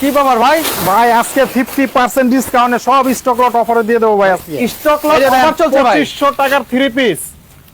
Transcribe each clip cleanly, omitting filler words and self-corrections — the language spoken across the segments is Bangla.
কি ব্যাপার ভাই? ভাই আজকে 50% ডিসকাউন্টে সব স্টক লট অফারে দিয়ে দেবো ভাই আজকে। স্টক লট অফার চলছে ভাই। 2500 টাকার 3 পিস,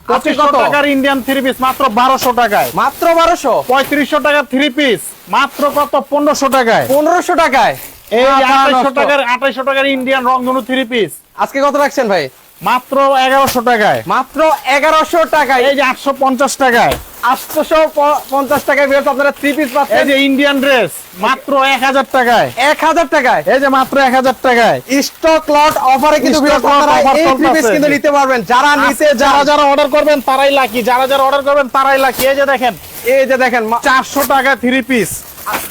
2500 টাকার ইন্ডিয়ান 3 পিস মাত্র 1200 টাকায়। মাত্র 1200। 3500 টাকার 3 পিস মাত্র কত 1500 টাকায়। 1500 টাকায়। এই 2800 টাকার ইন্ডিয়ান রংধনু 3 পিস আজকে কত রাখছেন ভাই? মাত্র 1100 টাকায়। মাত্র 1100 টাকায়। এই যে 850 টাকায়। 850 টাকায় ভিউয়ার্স আপনারা 3 পিস পাচ্ছেন। এই যে ইন্ডিয়ান ড্রেস মাত্র 1000 টাকায়। 1000 টাকায়। এই যে মাত্র 1000 টাকায়। স্টক লট অফারে কিন্তু ভিউয়ার্স আপনারা এই 3 পিস কিন্তু নিতে পারবেন। যারা নিতে যারা অর্ডার করবেন তারাই লাকি, যারা অর্ডার করবেন তারাই লাকি। এই যে দেখেন 400 টাকা 3 পিস,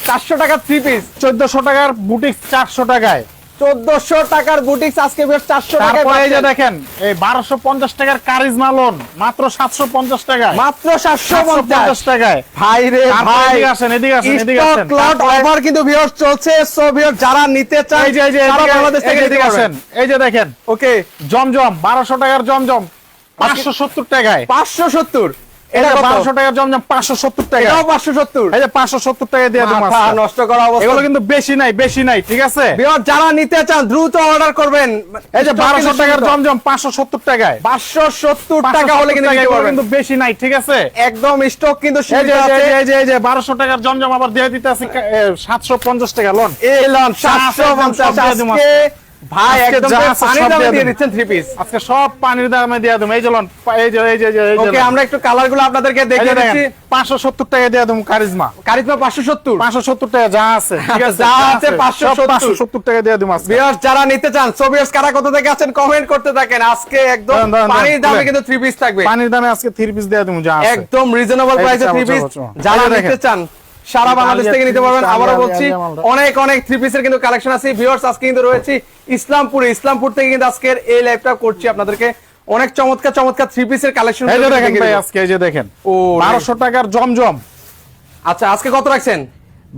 400 টাকা 3 পিস, 1400 টাকার বুটিক 400 টাকায়। 1400 টাকার বুটিক্স আজকে ভিউয়ার্স 400 টাকায়। তারপরে এই যে দেখেন এই 1250 টাকার কারিজমা লোন মাত্র 750 টাকায়। মাত্র 750 টাকায়। ভাই রে ভাই, এদিকে আসেন। স্টক লট অফার কিন্তু ভিউয়ার্স চলছে। সো ভিউয়ার্স যারা নিতে চান এই যে সারা বাংলাদেশ থেকে নিতে আসেন। এই যে দেখেন ওকে জমজম 1200 টাকার জমজম 570 টাকায়। 570। এটা 1200 টাকার জমজম 570 টাকা। এটাও 570। এই যে 570 টাকা দিয়ে দেব। মাথা নষ্ট করা অবস্থা। এগুলো কিন্তু বেশি নাই, ঠিক আছে? ভিউয়ার যারা নিতে চান দ্রুত অর্ডার করবেন। এই যে 1200 টাকার জমজম 570 টাকায়। 570 টাকা হলে কিন্তু নিতে পারবেন। কিন্তু বেশি নাই, ঠিক আছে? একদম স্টক কিন্তু এই সীমিত আছে। যে 1200 টাকার জমজম আবার দিয়ে দিতে আছে 750 টাকা লোন। এই লন 750 আজকে ভাই একদম পানির দামে দিয়ে দিচ্ছেন 3 পিস। আজকে সব পানির দামে দিয়ে দেব। এই যে লোন, এই যে ওকে আমরা একটু কালারগুলো আপনাদেরকে দেখিয়ে দিচ্ছি। 570 টাকা দিয়ে দেব কারিজমা। 570 টাকা যা আছে, ঠিক আছে? যা আছে 570 টাকা দিয়ে দেব আজকে। ভিউয়ার্স যারা নিতে চান, সো ভিউয়ার্স কারা কোথা থেকে আছেন কমেন্ট করতে থাকেন। আজকে একদম পানির দামে কিন্তু 3 পিস থাকবে। পানির দামে আজকে 3 পিস দিয়ে দেব যা আছে। একদম রিজনেবল প্রাইসে 3 পিস যারা নিতে চান সারা বাংলাদেশ থেকে নিতে পারবেন। আবারও বলছি অনেক 3 পিসের কিন্তু কালেকশন আছে। ভিউয়ার্স আজকে কিন্তু রয়েছে ইসলামপুর থেকে কিন্তু আজকের এই লাইভটা করছি আপনাদেরকে। অনেক চমৎকার 3 পিসের কালেকশন এই যে দেখেন ভাই আজকে এই যে দেখেন 1200 টাকার জমজম। আচ্ছা আজকে কত রাখছেন?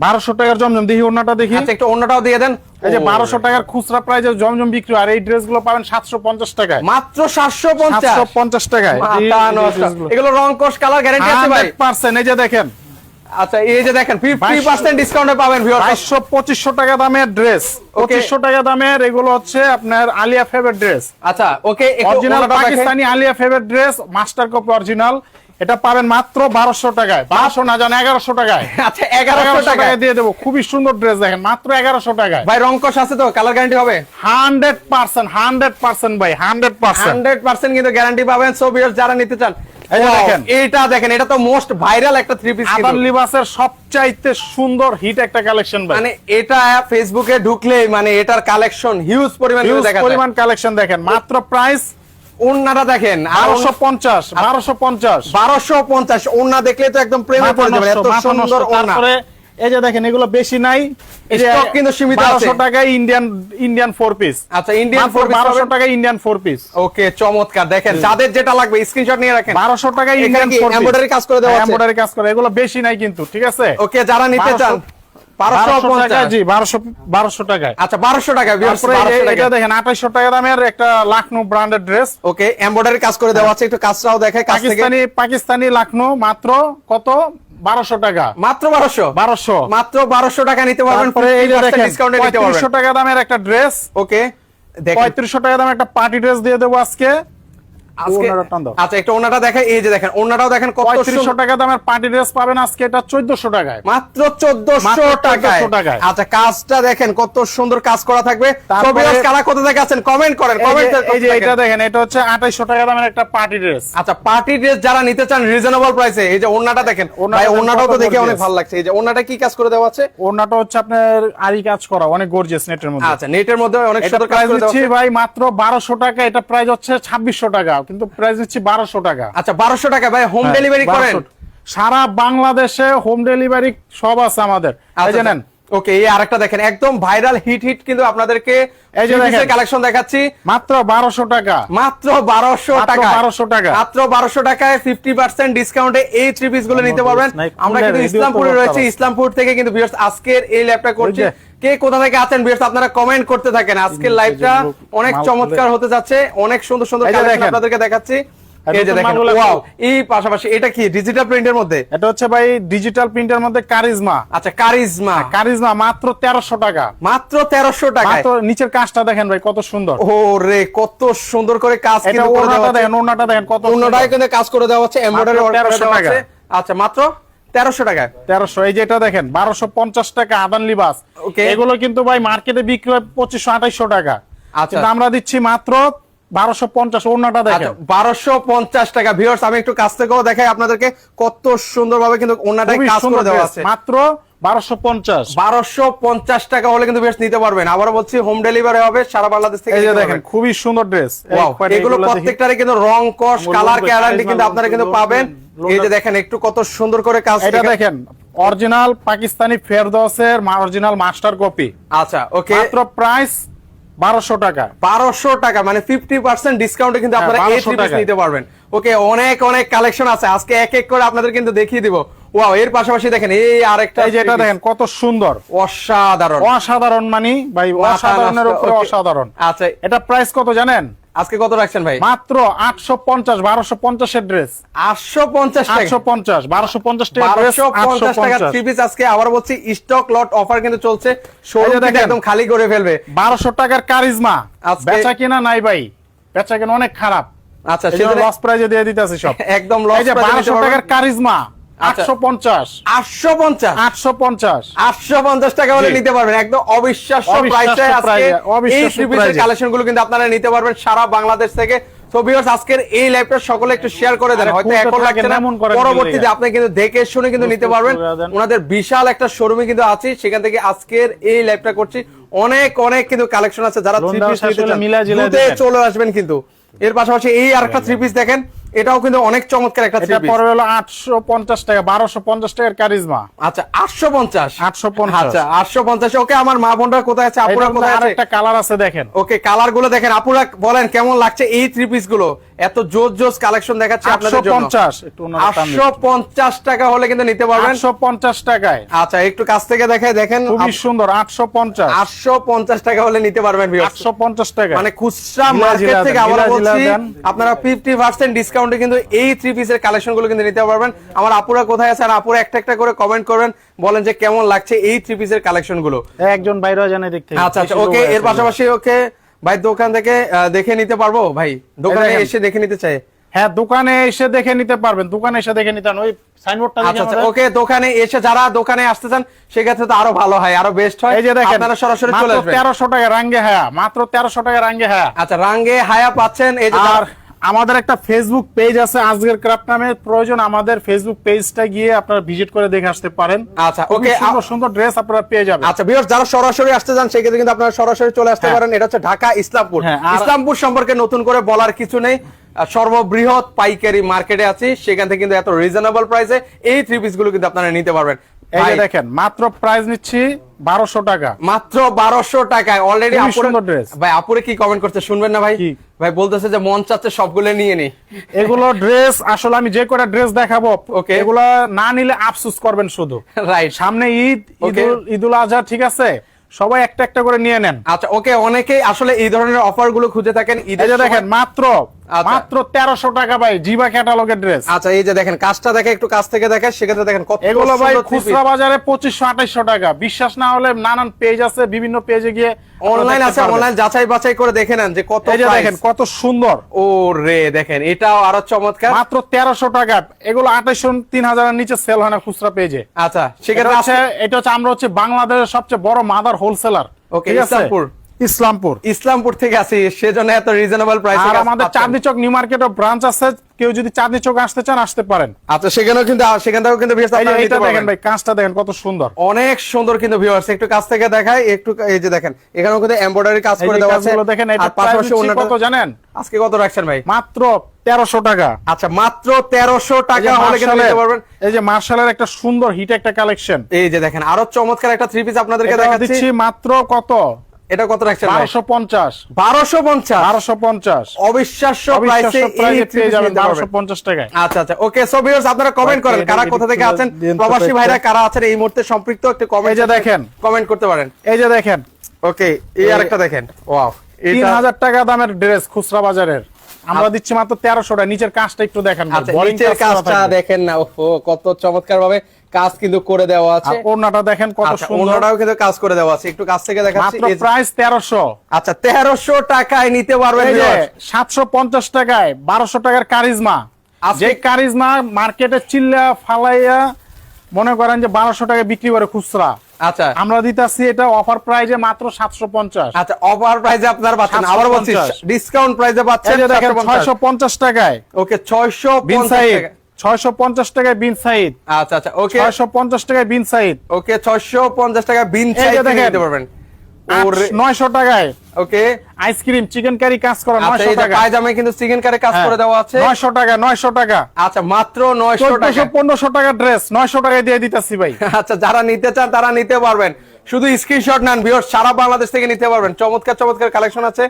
1200 টাকার জমজম। দেখি ওন্নাটা দেখি। আচ্ছা একটু ওন্নাটাও দিয়ে দেন। এই যে 1200 টাকার খুচরা প্রাইসে জমজম বিক্রি আর এই ড্রেসগুলো পাবেন 750 টাকায়। মাত্র 750 টাকায়। এগুলো রং কোশ কালার গ্যারান্টি আছে ভাই 100%। এই যে দেখেন আচ্ছা এই যে দেখেন 50% ডিসকাউন্টে পাবেন ভিউয়ার্স। 2500 টাকা দামের ড্রেস, 2500 টাকা দামের এগুলো হচ্ছে আপনার আলিয়া ফেভারিট ড্রেস। আচ্ছা okay original Pakistani Alia favourite dress, master copy original. এটা পাবেন মাত্র 1200 টাকায়। 1200 না জান 1100 টাকায়। আচ্ছা 1100 টাকায় দিয়ে দেব। খুবই সুন্দর ড্রেস দেখেন মাত্র 1100 টাকায়। ভাই রং কোশ আছে তো? কালার গ্যারান্টি হবে 100% ভাই 100% কিন্তু গ্যারান্টি পাবেন। সো ভিউয়ার্স যারা নিতে চান এই যে দেখেন এটা তো মোস্ট ভাইরাল একটা 3 পিস কিন্তু। আদান লিবাসের সবচাইতে সুন্দর হিট একটা কালেকশন ভাই। মানে এটা ফেসবুকে ঢুকলে মানে এটার কালেকশন হিউজ পরিমাণে দেখা যায়। পরিমাণ কালেকশন দেখেন। মাত্র প্রাইস ওন্নাটা দেখেন 1250 ওন্না দেখলে তো একদম প্রেমে পড়ে যাবেন। এত সুন্দর ওন্না। তারপরে এই যে দেখেন এগুলো বেশি নাই, স্টক কিন্তু সীমিত আছে। 1200 টাকায় ইন্ডিয়ান 4 পিস। আচ্ছা ইন্ডিয়ান 4 পিস 1200 টাকায় ইন্ডিয়ান 4 পিস। ওকে চমৎকার। দেখেন যাদের যেটা লাগবে স্ক্রিনশট নিয়ে রাখেন। 1200 টাকায় ইন্ডিয়ান 4 পিস। এমব্রয়ডারি কাজ করে দেওয়া আছে। এমব্রয়ডারি কাজ করে। এগুলো বেশি নাই কিন্তু, ঠিক আছে? ওকে যারা নিতে চান 1250 টাকা। জি 1200 টাকায়। আচ্ছা 1200 টাকা ভিউয়ার্স। এটা দেখেন 2800 টাকা দামের একটা লাখনৌ ব্র্যান্ডেড ড্রেস। ওকে এমব্রয়ডারি কাজ করে দেওয়া আছে। একটু কাজটাও দেখাই কাছ থেকে। পাকিস্তানি লাখনৌ মাত্র কত 1200 টাকা। মাত্র 1200 মাত্র 1200 টাকা নিতে পারবেন। পরে এই যে দেখেন ডিসকাউন্টে নিতে পারবেন। 3500 টাকা দামের একটা ড্রেস। ওকে দেখেন 3500 টাকা দামের একটা পার্টি ড্রেস দিয়ে দেব আজকে। আচ্ছা একটা ওন্নাটা দেখাই। এই যে দেখেন ওন্নাটাও দেখেন কত 3500 টাকা দামের পার্টি ড্রেস পাবেন আজকে। এটা 1400 টাকায়। মাত্র 1400 টাকায়। আচ্ছা কাজটা দেখেন কত সুন্দর কাজ করা থাকবে। ভিউয়ার্স কারা কোথা থেকে আছেন কমেন্ট করেন। এই যে এটা দেখেন এটা হচ্ছে 2800 টাকা দামের একটা পার্টি ড্রেস। আচ্ছা পার্টি ড্রেস যারা নিতে চান রিজনেবল প্রাইসে। এই যে ওন্নাটা দেখেন ভাই, ওন্নাটাও তো দেখে অনেক ভালো লাগছে। এই যে ওন্নাটা কি কাজ করে দেওয়া আছে? ওন্নাটা হচ্ছে আপনার আরি কাজ করা, অনেক গর্জিয়াস নেটের মধ্যে। আচ্ছা নেটের মধ্যে অনেক সুন্দর কাজ করে দেওয়া আছে ভাই। মাত্র 1200 টাকা। এটা প্রাইস হচ্ছে 2600 টাকা, কিন্তু প্রাইস হচ্ছে 1200 টাকা। আচ্ছা 1200 টাকা ভাই হোম ডেলিভারি করেন? সারা বাংলাদেশে হোম ডেলিভারি সব আছে আমাদের। এই জানেন ওকে এই আরেকটা দেখেন একদম ভাইরাল হিট কিন্তু আপনাদেরকে এই যে কালেকশন দেখাচ্ছি। মাত্র 1200 টাকা। মাত্র 1200 টাকা। মাত্র 1200 টাকায় 50% ডিসকাউন্টে এই 3 পিস গুলো নিতে পারবেন। আমরা কিন্তু ইসলামপুরে রয়েছে। ইসলামপুর থেকে কিন্তু ভিউয়ার্স আজকের এই ল্যাবটা করছি। কে কোথা থেকে আছেন ভিউয়ার্স আপনারা কমেন্ট করতে থাকেন। আজকের লাইভটা অনেক চমৎকার হতে যাচ্ছে। অনেক সুন্দর কালেকশন আপনাদেরকে দেখাচ্ছি। এই যে দেখেন ওয়াও, এই পাশাপাশি এটা কি ডিজিটাল প্রিন্টের মধ্যে? এটা হচ্ছে ভাই ডিজিটাল প্রিন্টের মধ্যে কারিজমা। আচ্ছা কারিজমা, কারিজমা মাত্র 1300 টাকা। মাত্র 1300 টাকা। মাত্র নিচের কাজটা দেখেন ভাই কত সুন্দর। ওরে কত সুন্দর করে কাজ কিন্তু করে দেওয়া আছে। ওনাটা দেখেন কত সুন্দর। ওনাটাই কিন্তু কাজ করে দেওয়া হচ্ছে, এমব্রয়ডারি ওয়ার্ক করে দেওয়া আছে। আচ্ছা মাত্র 1300 টাকা। 1300। এই যে এটা দেখেন 1250 টাকা আদান লিবাস। ওকে, এগুলো কিন্তু ভাই মার্কেটে বিক্রি হয় 2500-2800 টাকা। আচ্ছা কিন্তু আমরা দিচ্ছি মাত্র 1250। ওনাটা দেখেন 1250 টাকা। ভিউয়ার্স আমি একটু কাছ থেকেও দেখাই আপনাদেরকে কত সুন্দরভাবে কিন্তু ওনাটাই কাজ করে দেওয়া আছে। মাত্র 1250। 1250 টাকা হলে কিন্তু বেশ নিতে পারবেন। আবারও বলছি হোম ডেলিভারি হবে সারা বাংলাদেশ থেকে। এই যে দেখেন খুবই সুন্দর ড্রেস। এগুলো প্রত্যেকটারই কিন্তু রং কস কালার গ্যারান্টি কিন্তু আপনারা কিন্তু পাবেন। এই যে দেখেন একটু কত সুন্দর করে কাজ। এটা দেখেন অরিজিনাল পাকিস্তানি ফেরদৌসের অরিজিনাল মাস্টার কপি। আচ্ছা ওকে, মাত্র প্রাইস 1200 টাকা। 1200 টাকা মানে 50% ডিসকাউন্টে কিন্তু আপনারা এই থ্রি পিস নিতে পারবেন। ওকে, অনেক অনেক কালেকশন আছে, আজকে এক এক করে আপনাদের কিন্তু দেখিয়ে দিব। ওয়াও, এর পাশাপাশি দেখেন এই আরেকটা, এই যে এটা দেখেন কত সুন্দর, অসাধারণ। অসাধারণ মানে ভাই অসাধারণের উপরে অসাধারণ। আচ্ছা এটা প্রাইস কত জানেন? আজকে কত রাখছেন ভাই? মাত্র 850। 1250 এর ড্রেস 850 টাকা। 850 1250 টাকা ড্রেস 850 টাকা থ্রি পিস। আজকে আবার বলছি স্টক লট অফার কিন্তু চলছে, শোরুম থেকে একদম খালি করে ফেলবে। 1200 টাকার কারিজমা বেচা কিনা নাই ভাই, বেচা কিনা অনেক খারাপ। আচ্ছা সেটা লস প্রাইজে দিয়ে দিতেছি সব একদম লস। এই যে 1200 টাকার কারিজমা 850 850 850 850 টাকা হলে নিতে পারবেন। একদম অবিশ্বাস্য প্রাইসে আজকে এই থ্রি পিসের কালেকশন গুলো কিন্তু আপনারা নিতে পারবেন সারা বাংলাদেশ থেকে। সো ভিউয়ার্স আজকের এই লাইভটা সকলে একটু শেয়ার করে দেন, হয়তো এখন লাগছে না, পরবর্তীতে আপনি কিন্তু দেখে শুনে কিন্তু নিতে পারবেন। ওনাদের বিশাল একটা শোরুমে কিন্তু আছে, সেখান থেকে আজকের এই লাইভটা করছি। অনেক অনেক কিন্তু কালেকশন আছে, যারা থ্রি পিস নিতে চান দ্রুত চলে আসবেন কিন্তু। এর পাশাপাশি এই আরেকটা থ্রি পিস দেখেন, এটাও কিন্তু অনেক চমৎকার একটা থ্রি পিস। এটা পড়বে হলো 850 টাকা। 1250 টাকার কারিজমা। আচ্ছা 850 850। আচ্ছা 850। ওকে, আমার মা বোনরা কোথায় আছে, আপুরা কোথায় আছে? আরেকটা কালার আছে দেখেন। ওকে, কালার গুলো দেখেন। আপুরা বলেন কেমন লাগছে এই থ্রি পিস গুলো? এত জোস জোস কালেকশন দেখাচ্ছে আপনাদের জন্য। 850 টাকা হলে কিন্তু নিতে পারবেন। 850 টাকায়। আচ্ছা একটু কাছ থেকে দেখাই, দেখেন খুবই সুন্দর। 850 850 টাকা হলে নিতে পারবেন। 850 টাকা মানে খুচরা মার্কেট থেকে আবার বলছি আপনারা 50% ডিসকাউন্টে কিন্তু এই থ্রি পিসের কালেকশন গুলো কিন্তু নিতে পারবেন। আমার আপুরা কোথায় আছে, আর আপুরা একটা একটা করে কমেন্ট করবেন, বলেন যে কেমন লাগছে এই থ্রি পিসের কালেকশন গুলো। একজন বাইরে জানে দেখতে। আচ্ছা আচ্ছা ওকে, এর পাশাপাশি ওকে ভাই দোকান থেকে দেখে নিতে পারবো ভাই? দোকানে এসে দেখে নিতে চাই? হ্যাঁ, দোকানে এসে দেখে নিতে পারবেন। দোকানে এসে দেখে নিতে ওই সাইনবোর্ডটা দেখে। আচ্ছা ওকে, দোকানে এসে যারা দোকানে আসতে চান সেক্ষেত্রে তো আরো ভালো হয়, আরো বেস্ট হয়। এই যে দেখেন আপনারা সরাসরি চলে আসবেন। 1300 টাকা রাঙ্গে হায়া, মাত্র 1300 টাকা রাঙ্গে হায়া। আচ্ছা রাঙ্গে হায়া পাচ্ছেন। এই যে আর আমাদের একটা ফেসবুক পেজ আছে আজকের ক্রাফট নামে, প্রয়োজন আমাদের ফেসবুক পেজটা গিয়ে আপনারা ভিজিট করে দেখে আসতে পারেন। আচ্ছা ওকে, সুন্দর সুন্দর ড্রেস আপনারা পেয়ে যাবেন। আচ্ছা ভিউয়ার্স, যারা সরাসরি আসতে চান সেক্ষেত্রে কিন্তু আপনারা সরাসরি চলে আসতে পারেন। এটা হচ্ছে ঢাকা ইসলামপুর। ইসলামপুর সম্পর্কে নতুন করে বলার কিছু নেই, সর্ববৃহৎ পাইকারি মার্কেটে আছে, সেখান থেকে কিন্তু এত রিজনেবল প্রাইসে এই থ্রি পিস গুলো কিন্তু আপনারা নিতে পারবেন। এই যে দেখেন মাত্র প্রাইস নিচ্ছি 1200 টাকা। মাত্র 1200 টাকায় অলরেডি। সুন্দর ড্রেস। ভাই আপুরে কি কমেন্ট করতে শুনবেন না ভাই? ভাই বলতেছে যে মন চাচ্ছে সবগুলো নিয়ে নি। এগুলো ড্রেস আসলে আমি যে কটা ড্রেস দেখাবো, ওকে, এগুলো না নিলে আফসোস করবেন শুধু। রাইট, সামনে ঈদুল আজহা, ঠিক আছে, সবাই একটা একটা করে নিয়ে নেন। আচ্ছা ওকে, অনেকেই আসলে এই ধরনের অফার গুলো খুঁজে থাকেন। এই যে দেখেন মাত্র 1300 টাকা ভাই, জিবা ক্যাটালগের ড্রেস। আচ্ছা এই যে দেখেন কাজটা দেখে, একটু কাছ থেকে দেখে, সেক্ষেত্রে দেখেন কত এগুলো ভাই খুচরা বাজারে 2500-2800 টাকা। বিশ্বাস না হলে নানান পেজ আছে, বিভিন্ন পেজে গিয়ে অনলাইন আছে, অনলাইন যাচাই বাছাই করে দেখে নেন যে কত। এই যে দেখেন কত সুন্দর। ও রে, দেখেন এটাও আরো চমৎকার। মাত্র 1300 টাকা। এগুলো 2800-3000 এর নিচে সেল হয় না খুচরা পেজে। আচ্ছা সেক্ষেত্রে এটা হচ্ছে আমরা হচ্ছে বাংলাদেশের সবচেয়ে বড় মাদার হোলসেলার। ওকে, ইসলামপুর থেকে আসি, সেজন্য এত রিজনেবল প্রাইস। আর আমাদের চাঁদনী চক নিউ মার্কেটে ব্রাঞ্চ আছে, কেউ যদি চাঁদনী চক আসতে চান আসতে পারেন। আচ্ছা সেখানেও কিন্তু, সেখান থেকেও কিন্তু এটা দেখেন ভাই, কাজটা দেখেন কত সুন্দর, অনেক সুন্দর কিন্তু ভিউয়ার্স। একটু কাছ থেকে দেখাই একটু। এই যে দেখেন এখানেও কিন্তু এমব্রয়ডারি কাজ করে দেওয়া আছে। দেখেন এটা পাশাপাশি কত জানেন? আজকে কত রাখছেন ভাই? মাত্র 1300 টাকা। আচ্ছা মাত্র 1300 টাকা হলে কিন্তু নিতে পারবেন। এই যে মার্শালের একটা সুন্দর হিট একটা কালেকশন। এই যে দেখেন আরো চমৎকার একটা থ্রি পিস আপনাদেরকে দেখাচ্ছি। মাত্র কত? এটা কত রাখছেন? 1250 অবিশ্বাস্য প্রাইসে পেয়ে যাবেন 1250 টাকায়। আচ্ছা আচ্ছা ওকে, সো ভিউয়ার্স আপনারা কমেন্ট করেন কারা কোথা থেকে আছেন, প্রবাসী ভাইরা কারা আছেন এই মুহূর্তে সম্পৃক্ত, একটু কমেন্ট দেখেন, কমেন্ট করতে পারেন। এই যে দেখেন, ওকে এই আরেকটা দেখেন, ওয়াও, 3000 টাকা দামের ড্রেস খুচরা বাজারের। আমরা দিচ্ছি মাত্র 1300 টাকা। নিচের কাজটা একটু দেখেন ভাই, আচ্ছা বোরিং নিচের কাজটা দেখেন না, ওহো কত চমৎকার ভাবে কাজ কিন্তু করে দেওয়া আছে। ওড়নাটা দেখেন কত সুন্দর, ওড়নাটাও কিন্তু কাজ করে দেওয়া আছে। একটু কাছ থেকে দেখাচ্ছি, মাত্র প্রাইস 1300। আচ্ছা 1300 টাকায় নিতে পারবেন। 750 টাকায় 1200 টাকার কারিজমা, যে কারিজমা মার্কেটে চিল্লা ফালাইয়া মনে করেন যে 1200 টাকায় বিক্রি করে খুচরা। আচ্ছা আমরা দিতাছি এটা অফার প্রাইজে মাত্র 750। আচ্ছা অফার প্রাইজে আপনারা পাচ্ছেন, আবার বলছি ডিসকাউন্ট প্রাইজে পাচ্ছেন 650 টাকায়। ওকে 650 টাকা, 650 টাকায় বিন সাইদ। আচ্ছা আচ্ছা ওকে 650 টাকায় বিন সাইদ। ওকে 650 টাকা বিন সাইদ নিতে পারবেন। 900 টাকায় ওকে আইসক্রিম চিকেন কারি কাজ করা 900 টাকা। পায়জামে কিন্তু চিকেন কারি কাজ করে দেওয়া আছে 900 টাকা, 900 টাকা। আচ্ছা মাত্র 900 টাকা, 1500 টাকা ড্রেস 900 টাকায় দিয়ে দিতেছি ভাই। আচ্ছা যারা নিতে চান তারা নিতে পারবেন, শুধু স্ক্রিনশট নেন ভিউয়ার্স, সারা বাংলাদেশ থেকে নিতে পারবেন। চমৎকার চমৎকার কালেকশন আছে।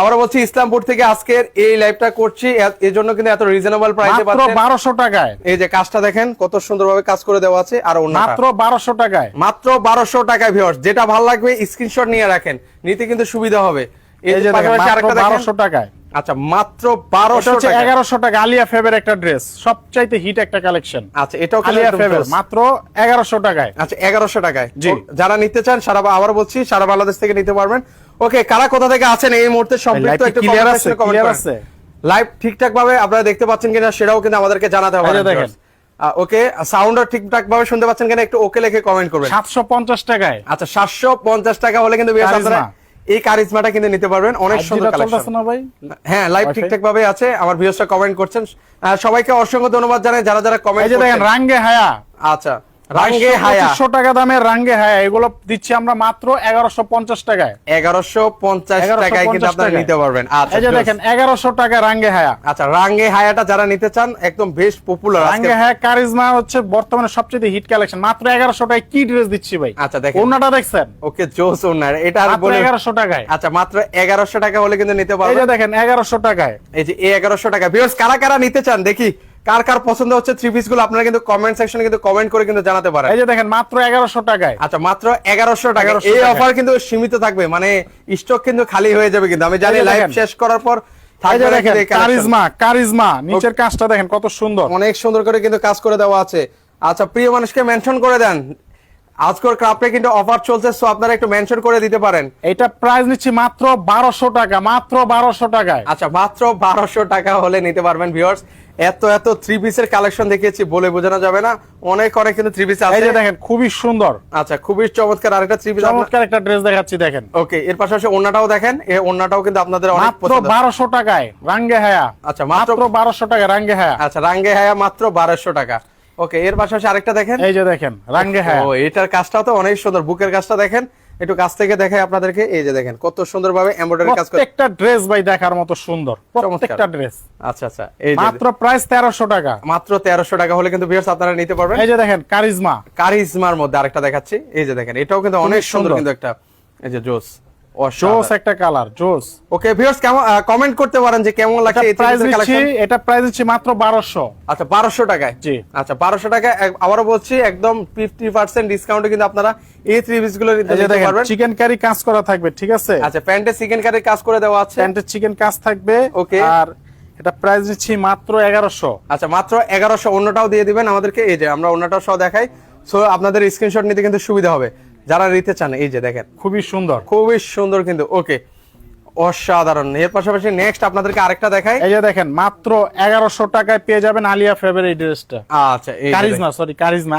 আবার বলছি ইসলামপুর থেকে আজকের এই লাইভটা করছি, এর জন্য কিন্তু এত রিজনেবল প্রাইসে পাচ্ছেন মাত্র 1200 টাকায়। এই যে কাজটা দেখেন কত সুন্দরভাবে কাজ করে দেওয়া আছে, আর ওন্নাটা মাত্র 1200 টাকায়। মাত্র 1200 টাকায় ভিউয়ার্স, যেটা ভালো লাগবে স্ক্রিনশট নিয়ে রাখেন, নিতে কিন্তু সুবিধা হবে। এই যে দেখেন মাত্র 1200 টাকায়। আচ্ছা মাত্র 1200 টাকা, 1100 টাকা আলিয়া ফেবের একটা ড্রেস, সবচাইতে হিট একটা কালেকশন। আচ্ছা এটাও আলিয়া ফেবের মাত্র 1100 টাকায়। আচ্ছা 1100 টাকায় জি। যারা নিতে চান সারা, আবার বলছি সারা বাংলাদেশ থেকে নিতে পারবেন। ওকে কারা কোথা থেকে আছেন এই মুহূর্তে সম্পৃক্ত একটু ক্লিয়ার কমেন্ট আছে, সেকশনে কমেন্ট ক্লিয়ার করেন। আছে। লাইভ ঠিকঠাক ভাবে আপনারা দেখতে পাচ্ছেন কিনা সেটাও কিন্তু আমাদেরকে জানাতে হবে। দেখেন ওকে সাউন্ডও ঠিকঠাক ভাবে শুনতে পাচ্ছেন কিনা একটু ওকে লিখে কমেন্ট করবেন। 750 টাকায়। আচ্ছা 750 টাকা হলে কিন্তু বেশ আপনারা এই কারিজমাটা কিন্তু নিতে পারবেন। অনেক সুন্দর কালেকশন। হ্যাঁ লাইভ ঠিকঠাক ভাবে আছে, আমার ভিউয়ার্সরা কমেন্ট করছেন। সবাইকে অসংখ্য ধন্যবাদ জানাই যারা যারা কমেন্ট করছেন। এই যে দেখেন রাঙ্গে হায়া। আচ্ছা রাঙ্গে হায়া 2500 টাকা দামের রাঙ্গে হায়া, এগুলো দিচ্ছি আমরা মাত্র 1150 টাকায়। 1150 টাকায় কিন্তু আপনারা নিতে পারবেন। আচ্ছা এই যে দেখেন 1100 টাকা রাঙ্গে হায়া। আচ্ছা রাঙ্গে হায়াটা যারা নিতে চান একদম বেশ পপুলার। রাঙ্গে হায়া কারিজমা হচ্ছে বর্তমানে সবচেয়ে হিট কালেকশন। মাত্র 1100 টাকায় কি ড্রেস দিচ্ছি ভাই। আচ্ছা দেখেন ওন্নাটা দেখছেন, ওকে জোস ওন্না, এটা আর বলে 1100 টাকায়। আচ্ছা মাত্র 1100 টাকা হলে কিন্তু নিতে পারবেন। এই যে দেখেন 1100 টাকায়। এই যে 1100 টাকা। ভিউয়ার্স কারা কারা নিতে চান দেখি, কার কার পছন্দ হচ্ছে থ্রি পিস গুলো আপনারা কিন্তু কমেন্ট সেকশনে কিন্তু কমেন্ট করে কিন্তু জানাতে পারেন। এই যে দেখেন মাত্র 1100 টাকায়। আচ্ছা মাত্র 1100 টাকা। এই অফার কিন্তু সীমিত থাকবে, মানে স্টক কিন্তু খালি হয়ে যাবে কিন্তু আমি জানি লাইভ শেষ করার পর থাকবে। দেখেন কারিজমা, কারিজমা নিচের কাজটা দেখেন কত সুন্দর, অনেক সুন্দর করে কিন্তু কাজ করে দেওয়া আছে। আচ্ছা প্রিয় মানুষকে মেনশন করে দেন, আজকের ক্রাফটে কিন্তু অফার চলছে, সো আপনারা একটু মেনশন করে দিতে পারেন। এটা প্রাইস নিচ্ছি মাত্র 1200 টাকা, মাত্র 1200 টাকায়। আচ্ছা মাত্র 1200 টাকা হলে নিতে পারবেন। ভিউয়ার্স এত এত থ্রি পিসের কালেকশন দেখিয়েছি বলে বোঝানো যাবে না, অনেক অনেক কিন্তু থ্রি পিস আছে। এই যে দেখেন খুবই সুন্দর। আচ্ছা খুবই চমৎকার আরেকটা থ্রি পিস, চমৎকার একটা ড্রেস দেখাচ্ছি দেখেন। ওকে এর পাশাপাশি ওন্নাটাও দেখেন, এই ওন্নাটাও কিন্তু আপনাদের অনেক পছন্দ। মাত্র 1200 টাকায় রাঙ্গে হায়া। আচ্ছা মাত্র 1200 টাকা রাঙ্গে হায়া। আচ্ছা রাঙ্গে হায়া মাত্র 1200 টাকা। ওকে এর পাশাপাশি আরেকটা দেখেন, এই যে দেখেন রাঙ্গে হায়া। ও এটার কাজটাও তো অনেক সুন্দর, বুকের কাজটা দেখেন, একটু কাছ থেকে দেখাই আপনাদেরকে। এই যে দেখেন কত সুন্দরভাবে এমব্রয়ডারি কাজ করে, প্রত্যেকটা ড্রেস ভাই দেখার মতো সুন্দর, প্রত্যেকটা ড্রেস। আচ্ছা আচ্ছা এই যে মাত্র প্রাইস 1300 টাকা। মাত্র 1300 টাকা হলে কিন্তু ভিউয়ার্স আপনারা নিতে পারবেন। এই যে দেখেন কারিজমা, কারিজমার মধ্যে আরেকটা দেখাচ্ছি। এই যে দেখেন এটাও কিন্তু অনেক সুন্দর কিন্তু একটা, এই যে জোস জোস একটা কালার, জোস। ওকে ভিউয়ার্স কেমন কমেন্ট করতে পারেন যে কেমন লাগছে এই প্রাইস কালেকশন। এটা প্রাইস হচ্ছে মাত্র 1200। আচ্ছা 1200 টাকায়। জি আচ্ছা 1200 টাকায় আবারো বলছি একদম 50% ডিসকাউন্টে কিন্তু আপনারা এই থ্রি পিস গুলো নিতে পারবেন। চিকেন কারি কাজ করা থাকবে, ঠিক আছে। আচ্ছা প্যান্টে চিকেন কারি কাজ করে দেওয়া আছে, প্যান্টে চিকেন কাজ থাকবে। ওকে আর এটা প্রাইস দিচ্ছি মাত্র 1100। আচ্ছা মাত্র 1100। অন্যটাও দিয়ে দিবেন আমাদেরকে, এই যে আমরা অন্যটাও সহ দেখাই, সো আপনাদের স্ক্রিনশট নিতে কিন্তু সুবিধা হবে যারা নিতে চান। এই যে দেখেন খুবই সুন্দর, খুবই সুন্দর কিন্তু। ওকে অসাধারণ। এর পাশাপাশি নেক্সট আপনাদেরকে আরেকটা দেখাই। এই যে দেখেন মাত্র 1100 টাকায় পেয়ে যাবেন আলিয়া ফেবের এই ড্রেসটা। আচ্ছা এই কারিজমা, সরি কারিজমা,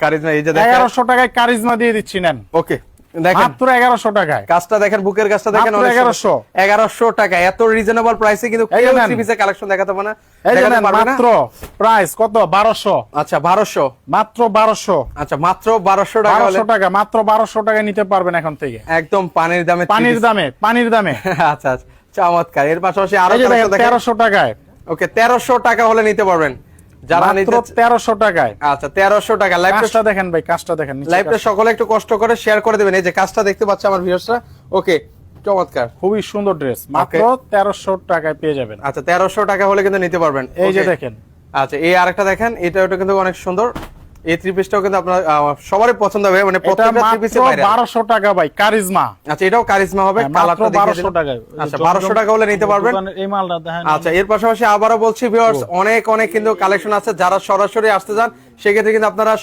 কারিজমা এই যে দেখেন 1100 টাকায় কারিজমা দিয়ে দিচ্ছি নেন। ওকে দেখেন মাত্র 1100 টাকায়। কাজটা দেখেন, বুকের কাজটা দেখেন, 1100 টাকা। এত রিজনেবল প্রাইসে কিন্তু কেউ থ্রি পিসের কালেকশন দেখাতে পারে না। এই যে মাত্র প্রাইস কত 1200। আচ্ছা 1200, মাত্র 1200। আচ্ছা মাত্র 1200 টাকা, 1200 টাকা, মাত্র 1200 টাকায় নিতে পারবেন এখন থেকে, একদম পানির দামে, পানির দামে, পানির দামে। আচ্ছা আচ্ছা চমৎকার। এর পাশাপাশি আরো 1300 টাকায়। ওকে 1300 টাকা হলে নিতে পারবেন যারা নিতে। 1300 টাকায়। আচ্ছা 1300 টাকা। লাইভটা দেখেন ভাই, কাজটা দেখেন, লাইভটা সকলে একটু কষ্ট করে শেয়ার করে দিবেন। এই যে কাজটা দেখতে পাচ্ছে আমার ভিউয়ার্সরা। ওকে চমৎকার, খুবই সুন্দর ড্রেস, মাত্র 1300 টাকায় পেয়ে যাবেন। আচ্ছা 1300 টাকা হলে কিন্তু নিতে পারবেন। এই যে দেখেন। আচ্ছা এই আরেকটা দেখেন, এটা কিন্তু অনেক সুন্দর। এই থ্রি পিসটাও কিন্তু আপনার সবারই পছন্দ হবে, মানে এটা প্রত্যেকটা থ্রি পিসে মাত্র 1200 টাকা ভাই, কারিজমা। আচ্ছা, এটাও কারিজমা হবে, কালারটা দেখে 1200 টাকায়। আচ্ছা 1200 টাকা হলে নিতে পারবেন। এই মালটা দেখেন। আচ্ছা, এর পাশাপাশি আবারো বলছি ভিউয়ার্স, অনেক অনেক কিন্তু কালেকশন আছে। যারা সরাসরি আসতে চান সেক্ষেত্রে কিন্তু আপনারা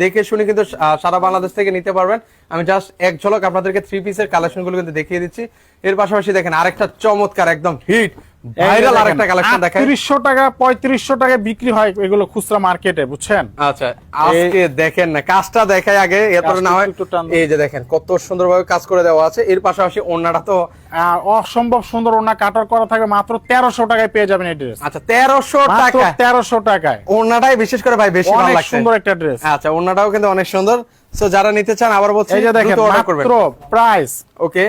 দেখে শুনে কিন্তু সারা বাংলাদেশ থেকে নিতে পারবেন। আমি জাস্ট এক ঝলক আপনাদেরকে থ্রি পিসের কালেকশন গুলো কিন্তু দেখিয়ে দিচ্ছি। এর পাশাপাশি দেখেন আরেকটা চমৎকার একদম হিট ভাইরাল আরেকটা কালেকশন দেখাই। 300 টাকা 3500 টাকা বিক্রি হয় এগুলো খুচরা মার্কেটে, বুঝছেন? আচ্ছা, আজকে দেখেন না কাজটা দেখাই আগে, এরপরে না হয়। এই যে দেখেন কত সুন্দরভাবে কাজ করে দেওয়া আছে। এর পাশাপাশি ওন্নাটা তো অসম্ভব সুন্দর, ওন্না কাটার করা থাকে, মাত্র 1300 টাকায় পেয়ে যাবেন এই ড্রেস। আচ্ছা 1300 টাকা, 1300 টাকায়। ওন্নাটাই বিশেষ করে ভাই বেশি ভালো লাগছে, সুন্দর একটা ড্রেস। আচ্ছা, ওন্নাটাও কিন্তু অনেক সুন্দর। সো যারা নিতে চান আবার বলছি এই যে দেখেন মাত্র প্রাইস ওকে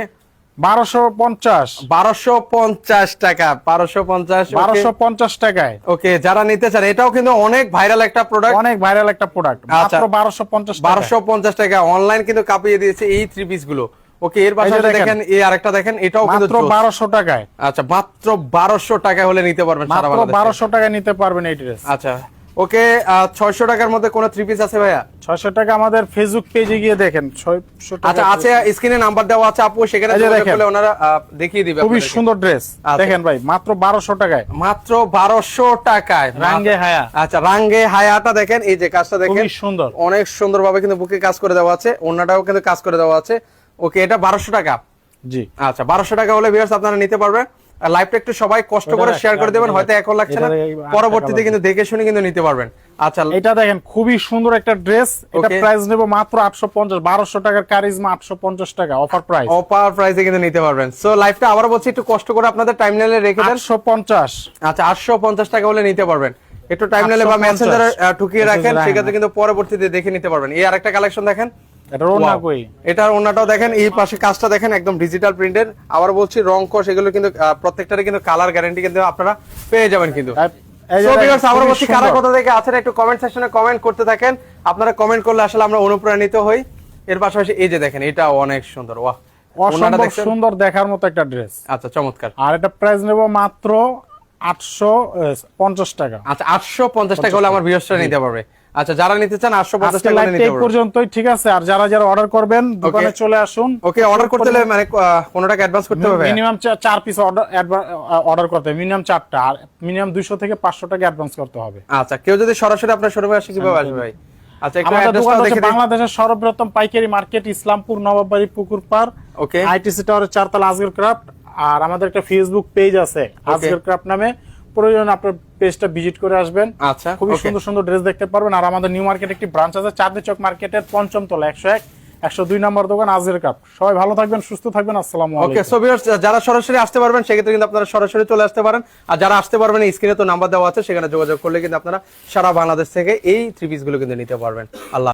1250 1250 টাকা, 1250 টাকায়। ওকে, যারা নিতে চান এটাও কিন্তু অনেক ভাইরাল একটা প্রোডাক্ট, অনেক ভাইরাল একটা প্রোডাক্ট, মাত্র 1250 টাকা। অনলাইন কিন্তু কাঁপিয়ে দিয়েছে এই থ্রি পিস গুলো। ওকে, এর পাশে দেখেন এই আরেকটা দেখেন, এটাও কিন্তু মাত্র 1200 টাকায়। আচ্ছা, মাত্র 1200 টাকা হলে নিতে পারবেন সারা মাত্র বাংলাদেশে। 1200 টাকায় নিতে পারবেন এই ড্রেস। আচ্ছা ওকে, 600 টাকার মধ্যে কোন থ্রি পিস আছে ভাইয়া? 600 টাকা আমাদের ফেসবুক পেজে গিয়ে দেখেন 600 টাকা। আচ্ছা আছে, স্ক্রিনে নাম্বার দেওয়া আছে আপু, সেখানে যোগাযোগ করলে ওনারা দেখিয়ে দিবে। খুবই সুন্দর ড্রেস দেখেন ভাই, মাত্র 1200 টাকায়, মাত্র 1200 টাকায় রাঙ্গে হায়া। আচ্ছা, রাঙ্গে হায়াটা দেখেন, এই যে কাজটা দেখেন খুবই সুন্দর, অনেক সুন্দরভাবে কিন্তু বুকে কাজ করে দেওয়া আছে, ওন্নাটাও কিন্তু কাজ করে দেওয়া আছে। ওকে, এটা 1200 টাকা। জি আচ্ছা, 1200 টাকা হলে ভিউয়ার্স আপনারা নিতে পারবেন। লাইভটা একটু সবাই কষ্ট করে শেয়ার করে দেবেন, হয়তো এখন লাগছে না, পরবর্তীতে কিন্তু দেখে শুনে কিন্তু নিতে পারবেন। আচ্ছা, এটা দেখেন খুবই সুন্দর একটা ড্রেস, এটা প্রাইস নেব মাত্র 850, 1200 টাকার কারিজমা 850 টাকা অফার প্রাইস, অফার প্রাইসে কিন্তু নিতে পারবেন। সো লাইভটা আবার বলছি একটু কষ্ট করে আপনাদের টাইমলাইনে রেখে দেন। 850। আচ্ছা, 850 টাকা হলে নিতে পারবেন। একটু টাইমলাইনে বা মেসেঞ্জারে ঠুকিয়ে রাখেন, সেক্ষেত্রে কিন্তু পরবর্তীতে দেখে নিতে পারবেন। এই আরেকটা কালেকশন দেখেন, এটার ওন্না কই, এটার ওন্নাটাও দেখেন, এই পাশে কাজটা দেখেন একদম ডিজিটাল প্রিন্টের। আবার বলছি রং কস এগুলো কিন্তু প্রত্যেকটারই কিন্তু কালার গ্যারান্টি কিন্তু আপনারা পেয়ে যাবেন কিন্তু। সো ভিউয়ার্স, আবার বলছি কারা কোথা থেকে আছেন একটু কমেন্ট সেকশনে কমেন্ট করতে থাকেন। আপনারা কমেন্ট করলে আসলে আমরা অনুপ্রাণিত হই। এর পাশাপাশি এই যে দেখেন, এটা অনেক সুন্দর, ওয়াহ, অসম্ভব সুন্দর দেখার মতো একটা ড্রেস। আচ্ছা, চমৎকার। আর এটা প্রাইস নেব মাত্র 850 টাকা। আচ্ছা, 850 টাকা হলে আমার ভিউয়ার্সরা নিতে পারবে। আচ্ছা, যারা নিতে চান 850 টাকা হলে নিতে পারবেন। এই পর্যন্তই, ঠিক আছে? আর যারা যারা অর্ডার করবেন দোকানে চলে আসুন। ওকে, অর্ডার করতে হলে মানে কোন টাকা অ্যাডভান্স করতে হবে? মিনিমাম 4 পিস অর্ডার করতে হবে, মিনিমাম 4টা, আর মিনিমাম 200 থেকে 500 টাকা অ্যাডভান্স করতে হবে। আচ্ছা, কেউ যদি সরাসরি আপনার শোরুমে আসে কিভাবে আসবে ভাই? আচ্ছা, একটু আমাদের দোকান অ্যাড্রেসটা হচ্ছে দেখে দিন। বাংলাদেশের সর্ববৃহৎ পাইকারি মার্কেট, ইসলামপুর, নবাববাড়ি, পুকুরপাড়, ওকে, আইটিসি টাওয়ারের 4 তলা, আজগর ক্রাফট। আর আমাদের একটা ফেসবুক পেজ আছে আজগর ক্রাফট নামে, প্রয়োজন আপনার পেজটা ভিজিট করে আসবেন। আচ্ছা, খুবই সুন্দর সুন্দর ড্রেস দেখতে পারবেন। আর আমাদের নিউ মার্কেট একটি ব্রাঞ্চ আছে চাঁদনী চক মার্কেটের 5ম তলা 101 102 নম্বর দোকান আজগর ক্রাফট। সবাই ভালো থাকবেন, সুস্থ থাকবেন, আসসালামু আলাইকুম। ওকে, সো ভিউয়ার্স, যারা সরাসরি আসতে পারবেন সেক্ষেত্রে কিন্তু আপনারা সরাসরি চলে আসতে পারেন। আর যারা আসতে পারবেন স্ক্রিনে তো নাম্বার দেওয়া আছে, সেখানে যোগাযোগ করলে কিন্তু আপনারা সারা বাংলাদেশ থেকে এই থ্রি পিস গুলো কিন্তু নিতে পারবেন। আল্লাহ।